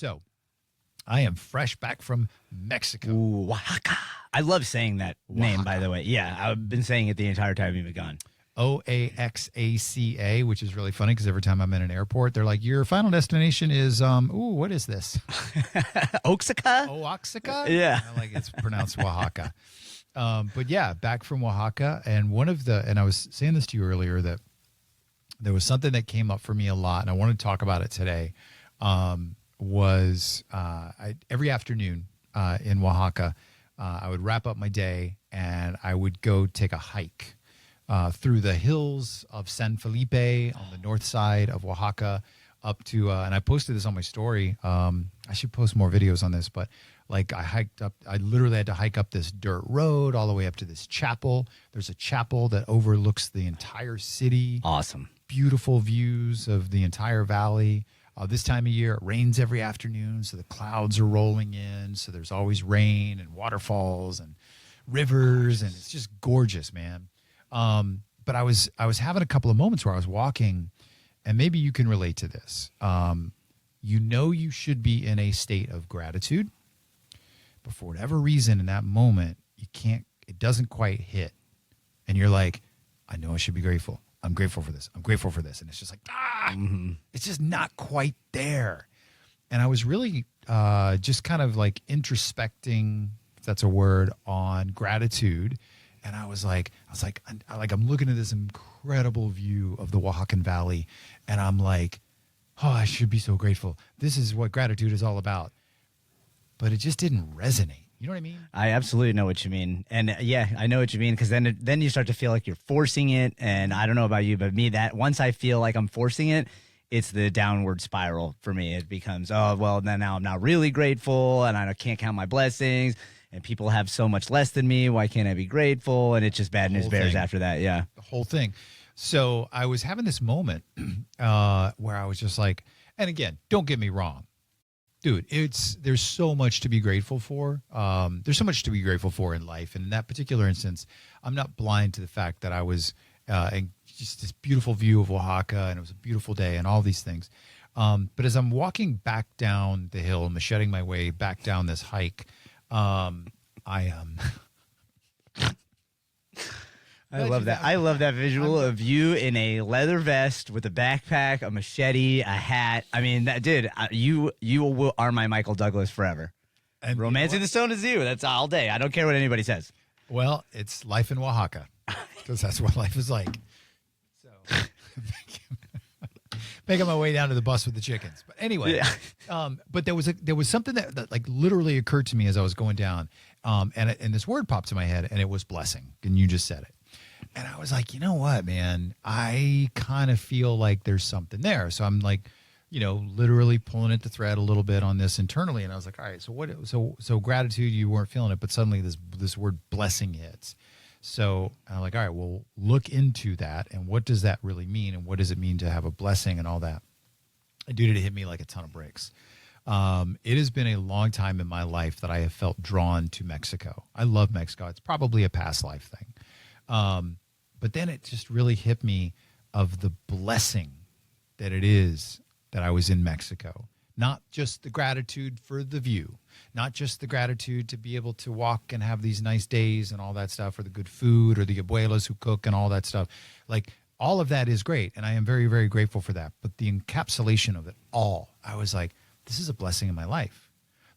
So I am fresh back from Mexico. Ooh, Oaxaca. I love saying that name, by the way. Yeah, I've been saying it the entire time you've been gone. Oaxaca, which is really funny because every time I'm in an airport, they're like, your final destination is, what is this? Oaxaca? Oaxaca? Yeah. It's pronounced Oaxaca. But yeah, back from Oaxaca. And and I was saying this to you earlier, that there was something that came up for me a lot, and I want to talk about it today, every afternoon in Oaxaca, I would wrap up my day and I would go take a hike through the hills of San Felipe on the north side of Oaxaca up to, and I posted this on my story. I should post more videos on this, but I literally had to hike up this dirt road all the way up to this chapel. There's a chapel that overlooks the entire city. Awesome. Beautiful views of the entire valley. This time of year, it rains every afternoon, so the clouds are rolling in. So there's always rain and waterfalls and rivers, and it's just gorgeous, man. But I was having a couple of moments where I was walking, and maybe you can relate to this. You should be in a state of gratitude, but for whatever reason in that moment, it doesn't quite hit. And you're like, I know I should be grateful. I'm grateful for this. I'm grateful for this. And it's just like, it's just not quite there. And I was really just kind of like introspecting, if that's a word, on gratitude. And I'm looking at this incredible view of the Oaxacan Valley. And I'm like, oh, I should be so grateful. This is what gratitude is all about. But it just didn't resonate. You know what I mean? I absolutely know what you mean. And yeah, I know what you mean, because then you start to feel like you're forcing it. And I don't know about you, but me, that once I feel like I'm forcing it, it's the downward spiral for me. It becomes, oh, well, then now I'm not really grateful, and I can't count my blessings, and people have so much less than me. Why can't I be grateful? And it's just bad news bears after that. Yeah. The whole thing. So I was having this moment where I was just like, and again, don't get me wrong. Dude, there's so much to be grateful for. There's so much to be grateful for in life. And in that particular instance, I'm not blind to the fact that I was in just this beautiful view of Oaxaca, and it was a beautiful day and all these things. But as I'm walking back down the hill, macheting my way back down this hike, I love that. I love that visual of you in a leather vest with a backpack, a machete, a hat. I mean, you are my Michael Douglas forever. And Romancing the Stone is you. That's all day. I don't care what anybody says. Well, it's life in Oaxaca, because that's what life is like. So making my way down to the bus with the chickens. But anyway, but there was something that like literally occurred to me as I was going down, and this word popped in my head, and it was blessing. And you just said it. And I was like, you know what, man? I kind of feel like there's something there. So I'm like, literally pulling at the thread a little bit on this internally. And I was like, all right, so gratitude, you weren't feeling it, but suddenly this word blessing hits. So I'm like, all right, well, look into that. And what does that really mean? And what does it mean to have a blessing and all that? And dude, it hit me like a ton of bricks. It has been a long time in my life that I have felt drawn to Mexico. I love Mexico. It's probably a past life thing. But then it just really hit me of the blessing that it is that I was in Mexico. Not just the gratitude for the view, not just the gratitude to be able to walk and have these nice days and all that stuff, or the good food, or the abuelas who cook and all that stuff. Like, all of that is great, and I am very, very grateful for that. But the encapsulation of it all, I was like, this is a blessing in my life.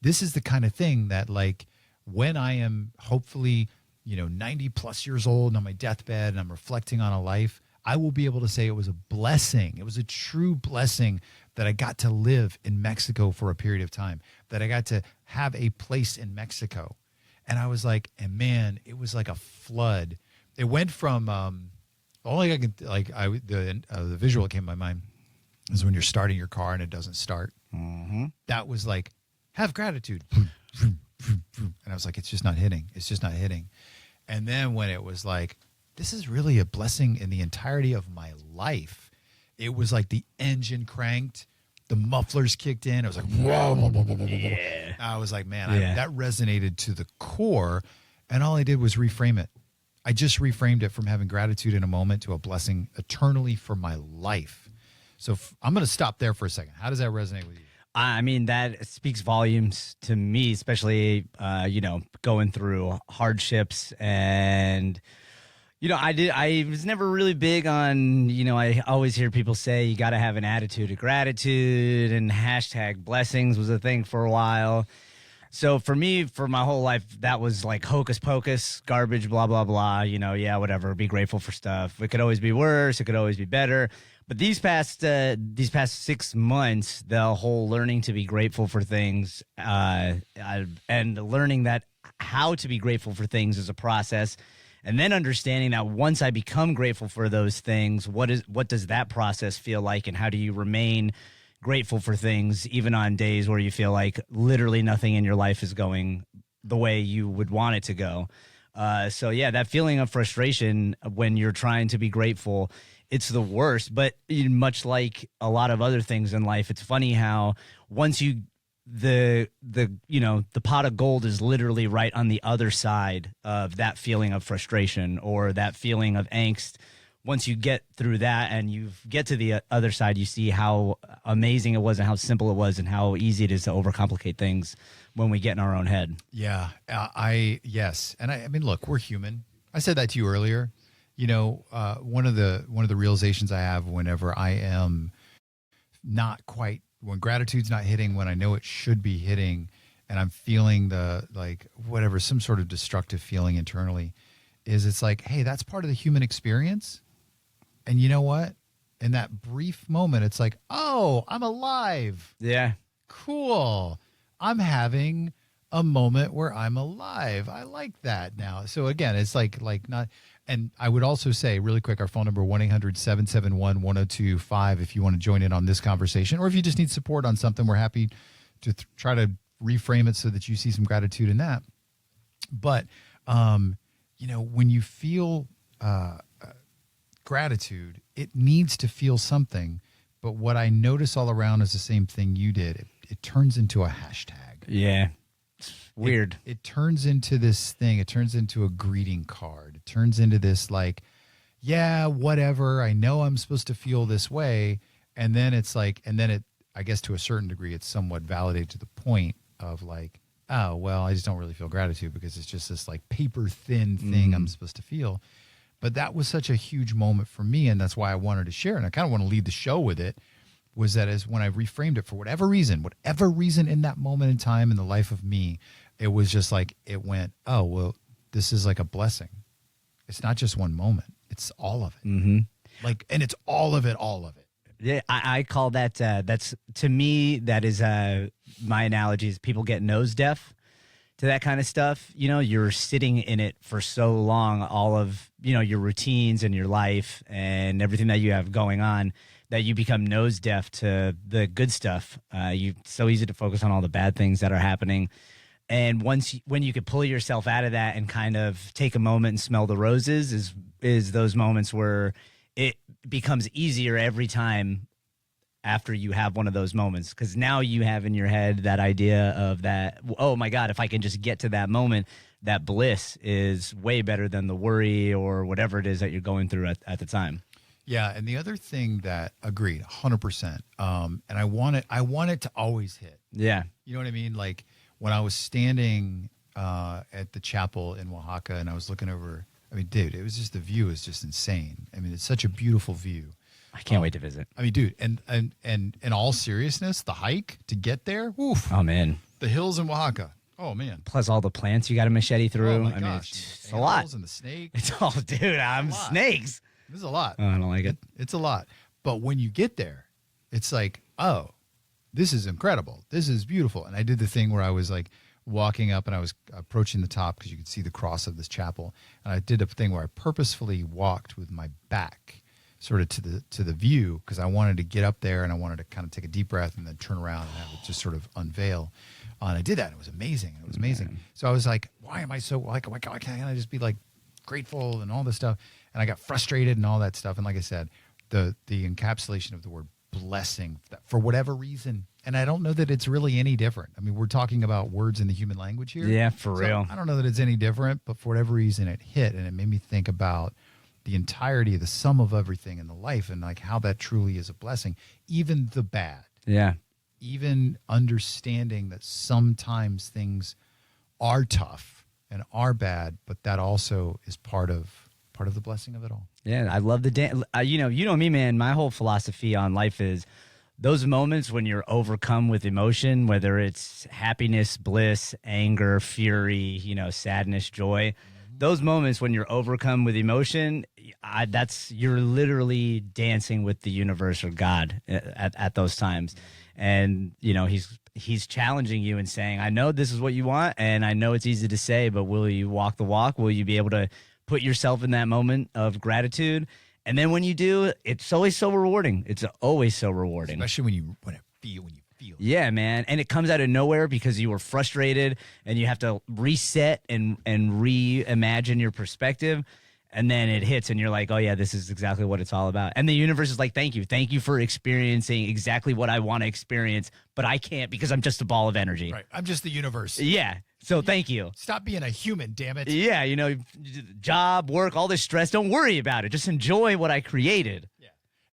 This is the kind of thing that, like, when I am hopefully 90 plus years old and on my deathbed and I'm reflecting on a life, I will be able to say it was a blessing. It was a true blessing that I got to live in Mexico for a period of time, that I got to have a place in Mexico. And I was like, and man, it was like a flood. It went from, the visual that came to my mind is when you're starting your car and it doesn't start. Mm-hmm. That was like, have gratitude. And I was like, it's just not hitting. It's just not hitting. And then when it was like, this is really a blessing in the entirety of my life, it was like the engine cranked, the mufflers kicked in. It was like, whoa. Yeah. I was like, man, that resonated to the core. And all I did was reframe it. I just reframed it from having gratitude in a moment to a blessing eternally for my life. So I'm going to stop there for a second. How does that resonate with you? I mean, that speaks volumes to me, especially, going through hardships. And, I was never really big on, I always hear people say you got to have an attitude of gratitude, and hashtag blessings was a thing for a while. So for me, for my whole life, that was like hocus pocus, garbage, blah, blah, blah. Yeah, whatever. Be grateful for stuff. It could always be worse. It could always be better. But these past 6 months, the whole learning to be grateful for things, and learning that how to be grateful for things is a process, and then understanding that once I become grateful for those things, what does that process feel like, and how do you remain grateful for things even on days where you feel like literally nothing in your life is going the way you would want it to go. So yeah, that feeling of frustration when you're trying to be grateful, it's the worst. But much like a lot of other things in life, it's funny how once the pot of gold is literally right on the other side of that feeling of frustration or that feeling of angst. Once you get through that and you get to the other side, you see how amazing it was and how simple it was and how easy it is to overcomplicate things when we get in our own head. Yeah, yes. And I mean, look, we're human. I said that to you earlier. One of the realizations I have whenever I am not quite, when gratitude's not hitting, when I know it should be hitting, and I'm feeling some sort of destructive feeling internally, is it's like, hey, that's part of the human experience. And you know what? In that brief moment, it's like, oh, I'm alive. Yeah. Cool. I'm having a moment where I'm alive. I like that now. So again, it's like not, and I would also say really quick, our phone number, 1-800-771-1025, if you want to join in on this conversation, or if you just need support on something, we're happy to try to reframe it so that you see some gratitude in that. But, when you feel gratitude, it needs to feel something. But what I notice all around is the same thing you did. It turns into a hashtag. Yeah. It's weird. It turns into this thing. It turns into a greeting card. It turns into this like, yeah, whatever. I know I'm supposed to feel this way. And then it's like, I guess to a certain degree, it's somewhat validated to the point of like, oh, well, I just don't really feel gratitude because it's just this like paper thin thing I'm supposed to feel. But that was such a huge moment for me. And that's why I wanted to share. And I kind of want to lead the show with it, was that as when I reframed it for whatever reason in that moment in time in the life of me, it was just like, it went, oh, well, this is like a blessing. It's not just one moment. It's all of it. Mm-hmm. And it's all of it. Yeah, I call that, that's, to me, that is my analogy is people get nose deaf to that kind of stuff. You're sitting in it for so long, all of, your routines and your life and everything that you have going on, that you become nose deaf to the good stuff. It's so easy to focus on all the bad things that are happening. And when you could pull yourself out of that and kind of take a moment and smell the roses is those moments where it becomes easier every time after you have one of those moments, because now you have in your head that idea of that, oh my God, if I can just get to that moment, that bliss is way better than the worry or whatever it is that you're going through at the time. Yeah, and the other thing that, agreed, 100%, and I want it to always hit. Yeah. You know what I mean? Like when I was standing at the chapel in Oaxaca and I was looking over, I mean, dude, it was just, the view is just insane. I mean, it's such a beautiful view. I can't wait to visit. I mean, dude, and in all seriousness, the hike to get there, woof. Oh, man. The hills in Oaxaca. Oh, man. Plus all the plants you got to machete through. Oh, my I gosh. mean, it's a lot. And the snake. It's all, dude, I'm snakes. This is a lot. Oh, I don't like it. It's a lot. But when you get there, it's like, oh, this is incredible. This is beautiful. And I did the thing where I was like walking up and I was approaching the top because you could see the cross of this chapel. And I did a thing where I purposefully walked with my back sort of to the view because I wanted to get up there and I wanted to kind of take a deep breath and then turn around and have it just sort of unveil. And I did that. And it was amazing. It was amazing. Man. So I was like, why am I so like, why can't I just be like grateful and all this stuff? And I got frustrated and all that stuff. And like I said, the encapsulation of the word blessing for whatever reason. And I don't know that it's really any different. I mean, we're talking about words in the human language here. Yeah, for real. I don't know that it's any different, but for whatever reason it hit and it made me think about the entirety, the sum of everything in the life and like how that truly is a blessing, even the bad. Yeah. even understanding that sometimes things are tough and are bad, but that also is part of the blessing of it all. Yeah, I love the you know me, man. My whole philosophy on life is those moments when you're overcome with emotion, whether it's happiness, bliss, anger, fury, sadness, joy. Those moments when you're overcome with emotion, you're literally dancing with the universe or God at those times. And he's challenging you and saying, I know this is what you want, and I know it's easy to say, but will you walk the walk? Will you be able to put yourself in that moment of gratitude? And then when you do, it's always so rewarding. It's always so rewarding. Especially when you feel it. Yeah, man. And it comes out of nowhere because you were frustrated and you have to reset and reimagine your perspective. And then it hits and you're like, oh, yeah, this is exactly what it's all about. And the universe is like, thank you. Thank you for experiencing exactly what I want to experience, but I can't because I'm just a ball of energy. Right. I'm just the universe. Yeah. So thank you. Stop being a human, damn it. Yeah. Job, work, all this stress. Don't worry about it. Just enjoy what I created.